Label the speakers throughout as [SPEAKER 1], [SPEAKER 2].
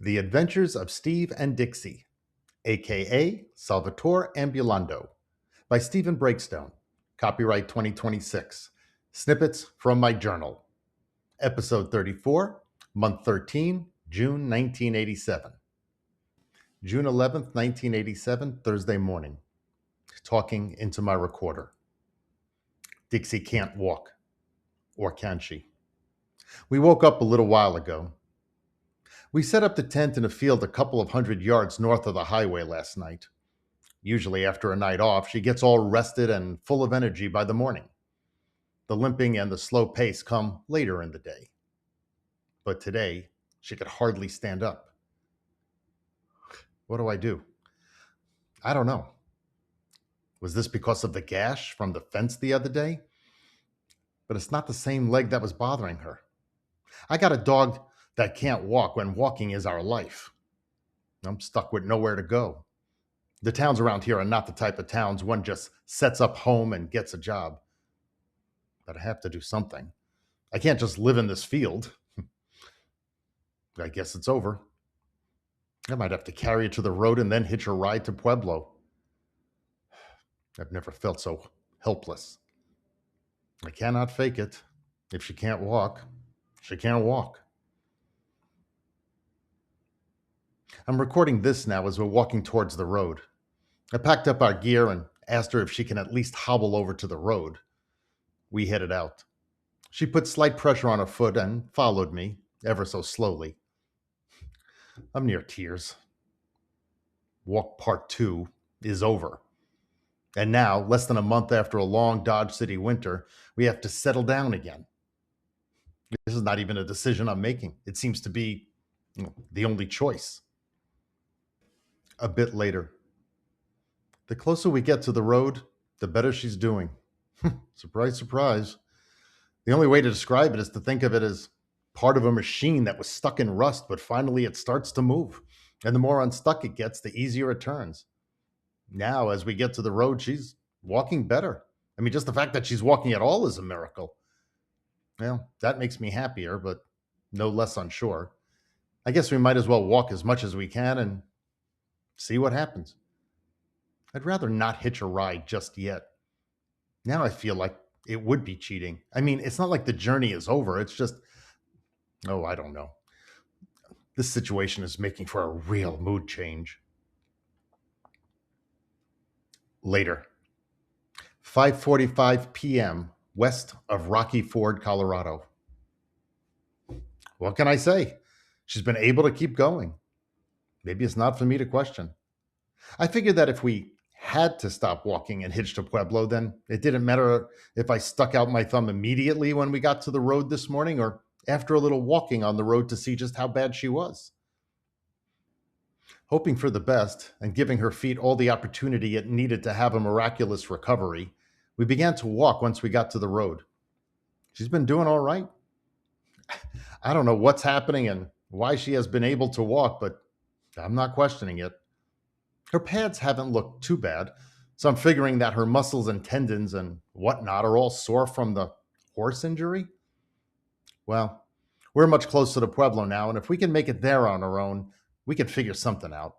[SPEAKER 1] The Adventures of Steve and Dixie, aka Solvitur Ambulando, by Stephen Breakstone. Copyright 2026. Snippets from my journal. Episode 34, Month 13, June 1987. June 11th, 1987, Thursday morning. Talking into my recorder. Dixie can't walk. Or can she? We woke up a little while ago. We set up the tent in a field a couple of 100 yards north of the highway last night. Usually, after a night off, she gets all rested and full of energy by the morning. The limping and the slow pace come later in the day. But today, she could hardly stand up. What do I do? I don't know. Was this because of the gash from the fence the other day? But it's not the same leg that was bothering her. I got a dog that can't walk when walking is our life. I'm stuck with nowhere to go. The towns around here are not the type of towns one just sets up home and gets a job. But I have to do something. I can't just live in this field. I guess it's over. I might have to carry her to the road and then hitch a ride to Pueblo. I've never felt so helpless. I cannot fake it. If she can't walk, she can't walk. I'm recording this now as we're walking towards the road. I packed up our gear and asked her if she can at least hobble over to the road. We headed out. She put slight pressure on her foot and followed me, ever so slowly. I'm near tears. Walk part 2 is over. And now, less than a month after a long Dodge City winter, we have to settle down again. This is not even a decision I'm making. It seems to be the only choice. A bit later. The closer we get to the road, the better she's doing. Surprise, surprise. The only way to describe it is to think of it as part of a machine that was stuck in rust, but finally it starts to move. And the more unstuck it gets, the easier it turns. Now, as we get to the road, she's walking better. I mean, just the fact that she's walking at all is a miracle. Well, that makes me happier, but no less unsure. I guess we might as well walk as much as we can and see what happens. I'd rather not hitch a ride just yet. Now I feel like it would be cheating. I mean, it's not like the journey is over. It's just, I don't know. This situation is making for a real mood change. Later. 5:45 p.m. west of Rocky Ford, Colorado. What can I say? She's been able to keep going. Maybe it's not for me to question. I figured that if we had to stop walking and hitch to Pueblo, then it didn't matter if I stuck out my thumb immediately when we got to the road this morning or after a little walking on the road to see just how bad she was. Hoping for the best and giving her feet all the opportunity it needed to have a miraculous recovery, we began to walk once we got to the road. She's been doing all right. I don't know what's happening and why she has been able to walk, but I'm not questioning it. Her pads haven't looked too bad, so I'm figuring that her muscles and tendons and whatnot are all sore from the horse injury. Well, we're much closer to Pueblo now, and if we can make it there on our own, we can figure something out.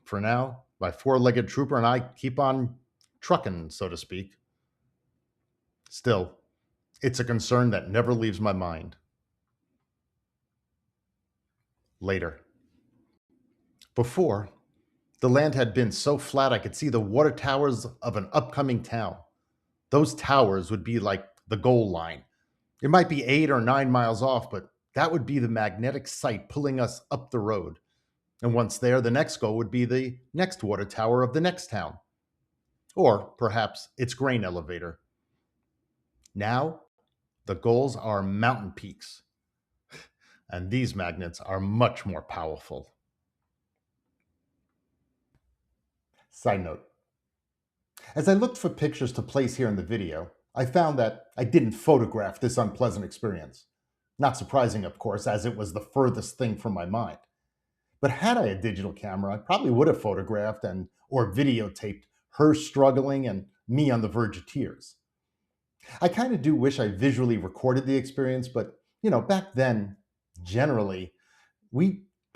[SPEAKER 1] For now, my four-legged trooper and I keep on trucking, so to speak. Still, it's a concern that never leaves my mind. Later. Before, the land had been so flat I could see the water towers of an upcoming town. Those towers would be like the goal line. It might be 8 or 9 miles off, but that would be the magnetic sight pulling us up the road. And once there, the next goal would be the next water tower of the next town. Or perhaps its grain elevator. Now, the goals are mountain peaks. And these magnets are much more powerful. Side note. As I looked for pictures to place here in the video, I found that I didn't photograph this unpleasant experience. Not surprising, of course, as it was the furthest thing from my mind. But had I a digital camera, I probably would have photographed or videotaped her struggling and me on the verge of tears. I kind of do wish I visually recorded the experience, but back then, generally,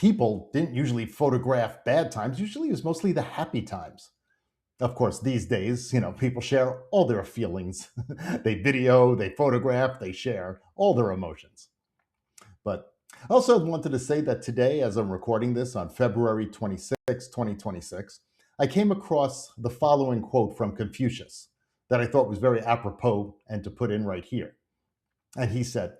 [SPEAKER 1] People didn't usually photograph bad times. Usually it was mostly the happy times. Of course, these days, people share all their feelings. They video, they photograph, they share all their emotions. But I also wanted to say that today, as I'm recording this on February 26, 2026, I came across the following quote from Confucius that I thought was very apropos and to put in right here. And he said,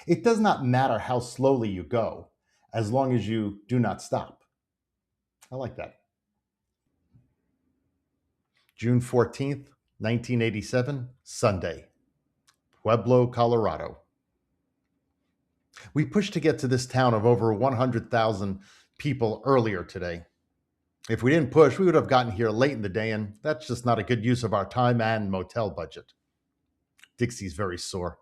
[SPEAKER 1] "It does not matter how slowly you go, as long as you do not stop." I like that. June 14th, 1987, Sunday, Pueblo, Colorado. We pushed to get to this town of over 100,000 people earlier today. If we didn't push, we would have gotten here late in the day, and that's just not a good use of our time and motel budget. Dixie's very sore.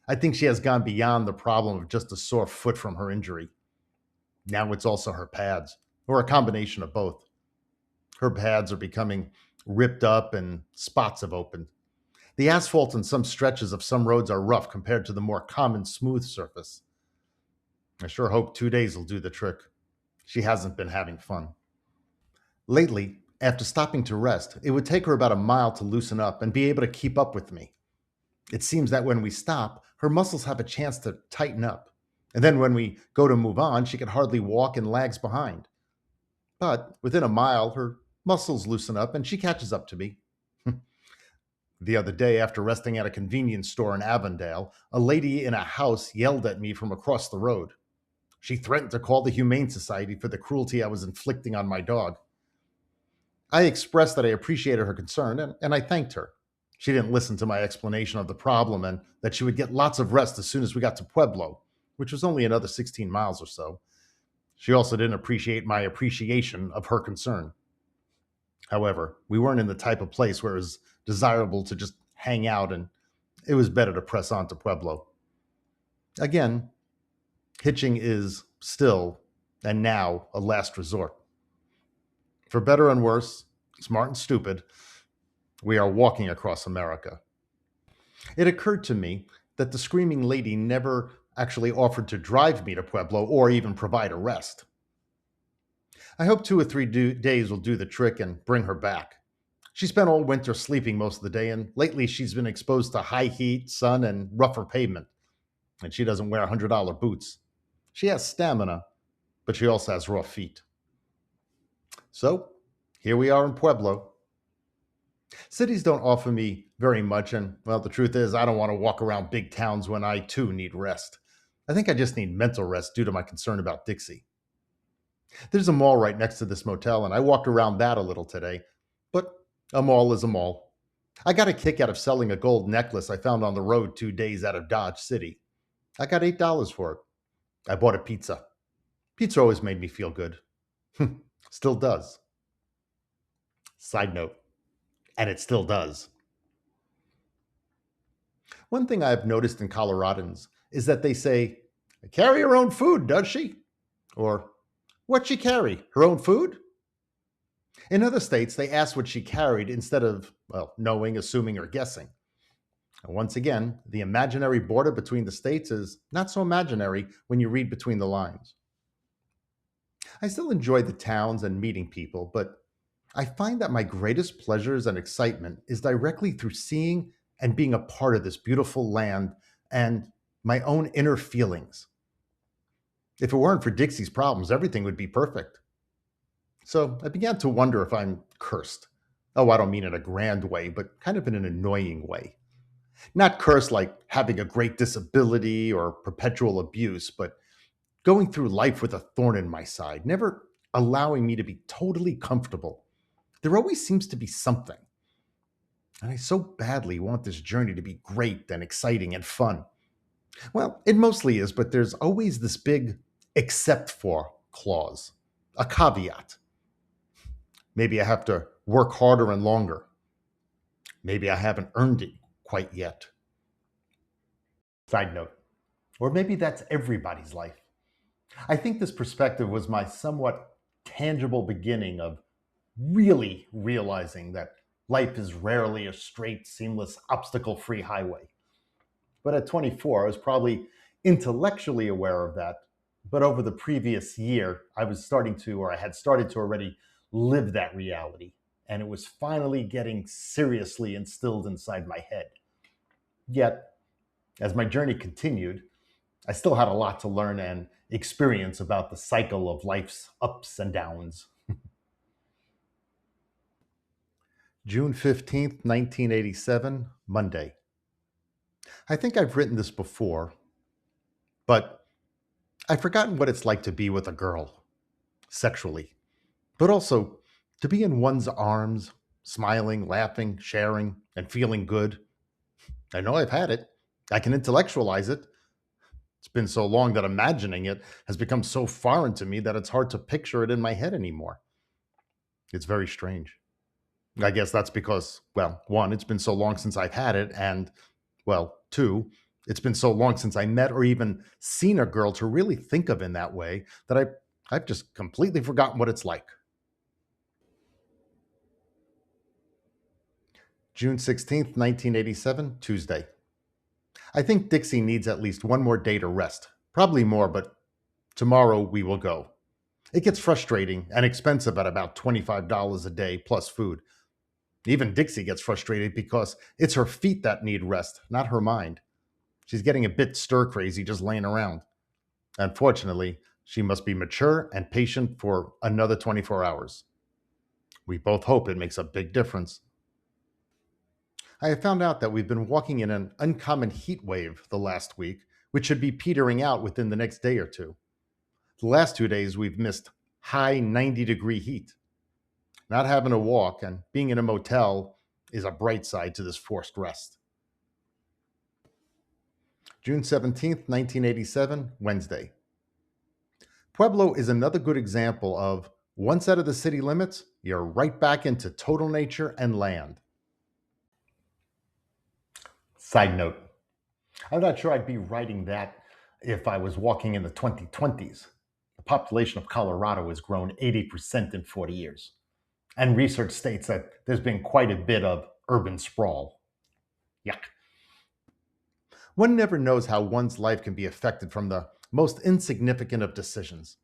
[SPEAKER 1] I think she has gone beyond the problem of just a sore foot from her injury. Now it's also her pads, or a combination of both. Her pads are becoming ripped up and spots have opened. The asphalt in some stretches of some roads are rough compared to the more common smooth surface. I sure hope 2 days will do the trick. She hasn't been having fun. Lately, after stopping to rest, it would take her about a mile to loosen up and be able to keep up with me. It seems that when we stop, her muscles have a chance to tighten up. And then when we go to move on, she can hardly walk and lags behind. But within a mile, her muscles loosen up and she catches up to me. The other day, after resting at a convenience store in Avondale, a lady in a house yelled at me from across the road. She threatened to call the Humane Society for the cruelty I was inflicting on my dog. I expressed that I appreciated her concern, and I thanked her. She didn't listen to my explanation of the problem and that she would get lots of rest as soon as we got to Pueblo, which was only another 16 miles or so. She also didn't appreciate my appreciation of her concern. However, we weren't in the type of place where it was desirable to just hang out, and it was better to press on to Pueblo. Again, hitching is still, and now, a last resort. For better and worse, smart and stupid, we are walking across America. It occurred to me that the screaming lady never actually offered to drive me to Pueblo or even provide a rest. I hope 2 or 3 days will do the trick and bring her back. She spent all winter sleeping most of the day, and lately she's been exposed to high heat, sun, and rougher pavement. And she doesn't wear $100 boots. She has stamina, but she also has raw feet. So, here we are in Pueblo. Cities don't offer me very much, and, well, the truth is, I don't want to walk around big towns when I, too, need rest. I think I just need mental rest due to my concern about Dixie. There's a mall right next to this motel, and I walked around that a little today. But a mall is a mall. I got a kick out of selling a gold necklace I found on the road 2 days out of Dodge City. I got $8 for it. I bought a pizza. Pizza always made me feel good. Still does. Side note, and it still does. One thing I've noticed in Coloradans is that they say, "Carry her own food, does she?" Or, "What'd she carry? Her own food?" In other states, they ask what she carried instead of, well, knowing, assuming, or guessing. And once again, the imaginary border between the states is not so imaginary when you read between the lines. I still enjoy the towns and meeting people, but I find that my greatest pleasures and excitement is directly through seeing and being a part of this beautiful land and my own inner feelings. If it weren't for Dixie's problems, everything would be perfect. So I began to wonder if I'm cursed. Oh, I don't mean in a grand way, but kind of in an annoying way. Not cursed like having a great disability or perpetual abuse, but going through life with a thorn in my side, never allowing me to be totally comfortable. There always seems to be something. And I so badly want this journey to be great and exciting and fun. Well, it mostly is, but there's always this big except for clause, a caveat. Maybe I have to work harder and longer. Maybe I haven't earned it quite yet. Side note, or maybe that's everybody's life. I think this perspective was my somewhat tangible beginning of really realizing that life is rarely a straight, seamless, obstacle-free highway. But at 24, I was probably intellectually aware of that, But over the previous year, I was starting to, or I had started to already live that reality. And it was finally getting seriously instilled inside my head. Yet, as my journey continued, I still had a lot to learn and experience about the cycle of life's ups and downs. June 15th, 1987, Monday. I think I've written this before, but I've forgotten what it's like to be with a girl, sexually, but also to be in one's arms, smiling, laughing, sharing, and feeling good. I know I've had it. I can intellectualize it. It's been so long that imagining it has become so foreign to me that it's hard to picture it in my head anymore. It's very strange. I guess that's because, well, one, it's been so long since I've had it, and, well, two, it's been so long since I met or even seen a girl to really think of in that way that I've just completely forgotten what it's like. June 16th, 1987, Tuesday. I think Dixie needs at least one more day to rest. Probably more, but tomorrow we will go. It gets frustrating and expensive at about $25 a day plus food. Even Dixie gets frustrated because it's her feet that need rest, not her mind. She's getting a bit stir crazy just laying around. Unfortunately, she must be mature and patient for another 24 hours. We both hope it makes a big difference. I have found out that we've been walking in an uncommon heat wave the last week, which should be petering out within the next day or two. The last 2 days, we've missed high 90-degree heat. Not having to walk and being in a motel is a bright side to this forced rest. June 17th, 1987, Wednesday. Pueblo is another good example of once out of the city limits, you're right back into total nature and land. Side note, I'm not sure I'd be writing that if I was walking in the 2020s. The population of Colorado has grown 80% in 40 years. And research states that there's been quite a bit of urban sprawl. Yuck. One never knows how one's life can be affected from the most insignificant of decisions.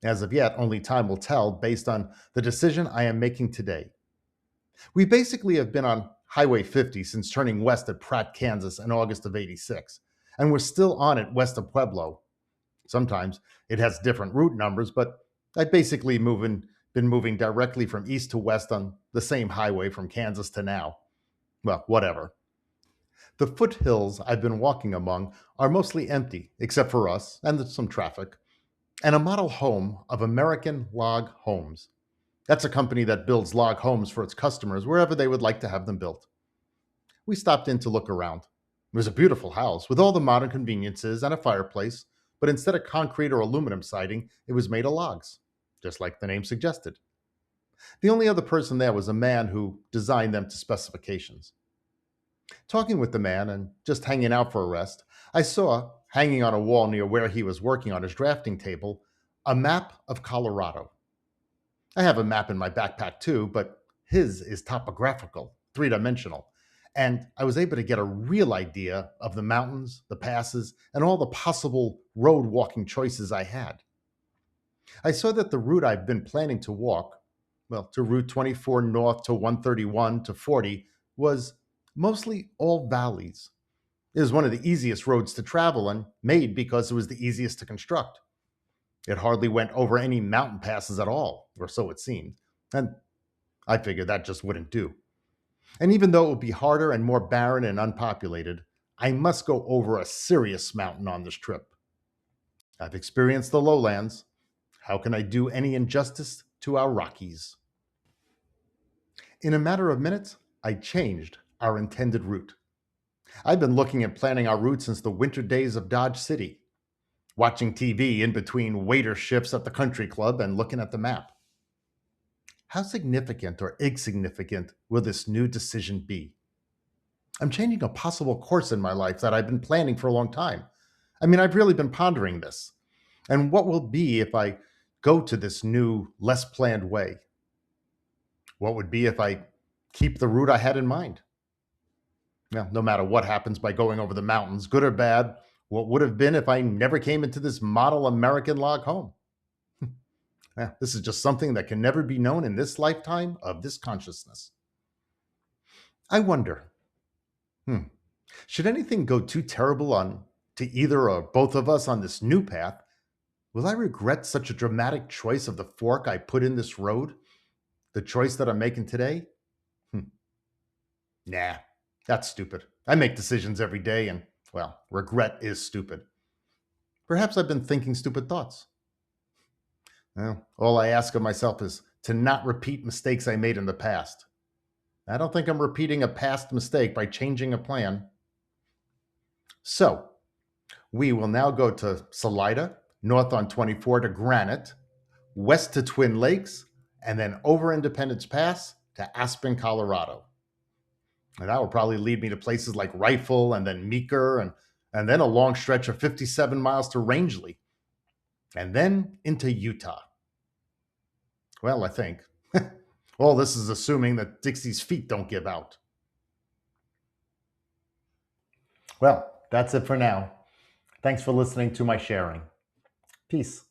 [SPEAKER 1] As of yet, only time will tell based on the decision I am making today. We basically have been on Highway 50 since turning west at Pratt, Kansas in August of '86, and we're still on it west of Pueblo. Sometimes it has different route numbers, but I've basically been moving directly from east to west on the same highway from Kansas to now. Well, whatever. The foothills I've been walking among are mostly empty, except for us and some traffic, and a model home of American Log Homes. That's a company that builds log homes for its customers wherever they would like to have them built. We stopped in to look around. It was a beautiful house with all the modern conveniences and a fireplace, but instead of concrete or aluminum siding, it was made of logs, just like the name suggested. The only other person there was a man who designed them to specifications. Talking with the man and just hanging out for a rest, I saw, hanging on a wall near where he was working on his drafting table, a map of Colorado. I have a map in my backpack too, but his is topographical, three-dimensional, and I was able to get a real idea of the mountains, the passes, and all the possible road walking choices I had. I saw that the route I've been planning to walk, well, to Route 24 north to 131 to 40, was mostly all valleys. It was one of the easiest roads to travel and made because it was the easiest to construct. It hardly went over any mountain passes at all, or so it seemed. And I figured that just wouldn't do. And even though it would be harder and more barren and unpopulated, I must go over a serious mountain on this trip. I've experienced the lowlands. How can I do any injustice to our Rockies? In a matter of minutes, I changed our intended route. I've been looking at planning our route since the winter days of Dodge City, watching TV in between waiter shifts at the country club and looking at the map. How significant or insignificant will this new decision be? I'm changing a possible course in my life that I've been planning for a long time. I mean, I've really been pondering this. And what will be if I go to this new, less planned way? What would be if I keep the route I had in mind? Now, no matter what happens by going over the mountains, good or bad, What would have been if I never came into this model American log home? This is just something that can never be known in this lifetime of this consciousness. I wonder, hmm, should anything go too terrible on to either or both of us on this new path, will I regret such a dramatic choice of the fork I put in this road? The choice that I'm making today? Hmm. Nah, that's stupid. I make decisions every day, and, well, regret is stupid. Perhaps I've been thinking stupid thoughts. Well, all I ask of myself is to not repeat mistakes I made in the past. I don't think I'm repeating a past mistake by changing a plan. So, we will now go to Salida, north on 24 to Granite, west to Twin Lakes, and then over Independence Pass to Aspen, Colorado. And that will probably lead me to places like Rifle and then Meeker and then a long stretch of 57 miles to Rangeley, and then into Utah. Well, I think. All this is assuming that Dixie's feet don't give out. Well, that's it for now. Thanks for listening to my sharing. Peace.